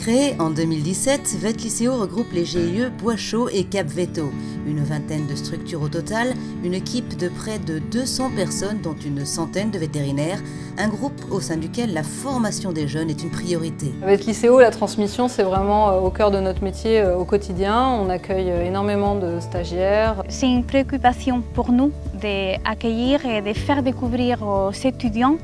Créé en 2017, Vet-Lycéo regroupe les GIE Bois Chaud et Cap Veto. Une vingtaine de structures au total, une équipe de près de 200 personnes dont une centaine de vétérinaires, un groupe au sein duquel la formation des jeunes est une priorité. Vet-Lycéo, la transmission, c'est vraiment au cœur de notre métier au quotidien. On accueille énormément de stagiaires. C'est une préoccupation pour nous d'accueillir et de faire découvrir aux étudiants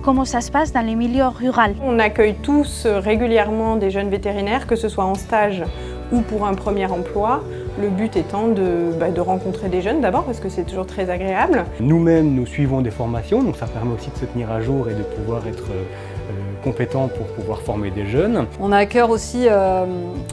comment ça se passe dans les milieux ruraux. On accueille tous régulièrement des jeunes vétérinaires, que ce soit en stage ou pour un premier emploi. Le but étant de rencontrer des jeunes d'abord, parce que c'est toujours très agréable. Nous-mêmes, nous suivons des formations, donc ça permet aussi de se tenir à jour et de pouvoir être compétent pour pouvoir former des jeunes. On a à cœur aussi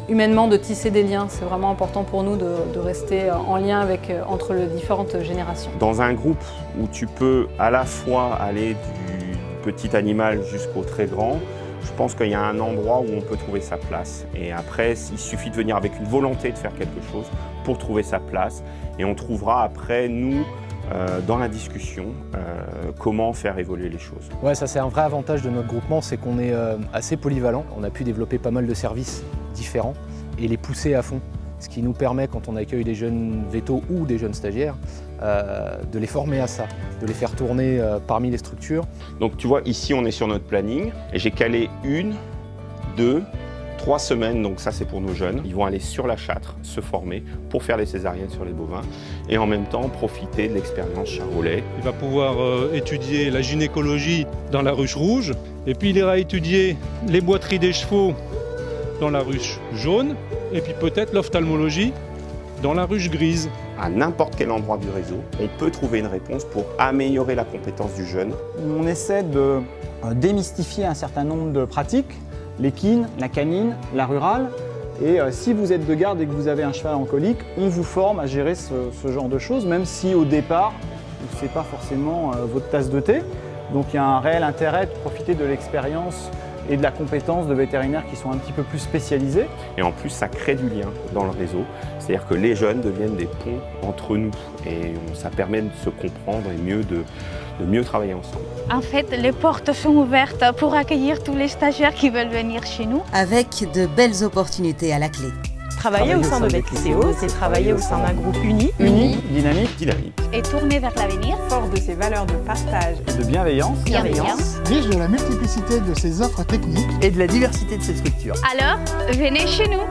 humainement de tisser des liens. C'est vraiment important pour nous de rester en lien entre les différentes générations. Dans un groupe où tu peux à la fois aller du petit animal jusqu'au très grand, je pense qu'il y a un endroit où on peut trouver sa place. Et après, il suffit de venir avec une volonté de faire quelque chose pour trouver sa place. Et on trouvera après, nous, dans la discussion, comment faire évoluer les choses. Ouais, ça c'est un vrai avantage de notre groupement, c'est qu'on est assez polyvalent. On a pu développer pas mal de services différents et les pousser à fond. Ce qui nous permet, quand on accueille des jeunes vétos ou des jeunes stagiaires, de les former à ça, de les faire tourner parmi les structures. Donc tu vois, ici on est sur notre planning et j'ai calé 1, 2, 3 semaines, donc ça c'est pour nos jeunes. Ils vont aller sur la Châtre, se former pour faire les césariennes sur les bovins et en même temps profiter de l'expérience Charolais. Il va pouvoir étudier la gynécologie dans la ruche rouge et puis il ira étudier les boiteries des chevaux dans la ruche jaune et puis peut-être l'ophtalmologie dans la ruche grise. À n'importe quel endroit du réseau, on peut trouver une réponse pour améliorer la compétence du jeune. On essaie de démystifier un certain nombre de pratiques, l'équine, la canine, la rurale. Et si vous êtes de garde et que vous avez un cheval en colique, on vous forme à gérer ce genre de choses, même si au départ, ce n'est pas forcément votre tasse de thé. Donc il y a un réel intérêt de profiter de l'expérience et de la compétence de vétérinaires qui sont un petit peu plus spécialisés. Et en plus, ça crée du lien dans le réseau. C'est-à-dire que les jeunes deviennent des ponts entre nous et ça permet de se comprendre et de mieux travailler ensemble. En fait, les portes sont ouvertes pour accueillir tous les stagiaires qui veulent venir chez nous. Avec de belles opportunités à la clé. Travailler au sein de Vet-Lycéo, c'est travailler au sein d'un groupe uni, Dynamique, Et tourner vers l'avenir. fort de ses valeurs de partage, de bienveillance. Riche de la multiplicité de ses offres techniques et de la diversité de ses structures. Alors, venez chez nous.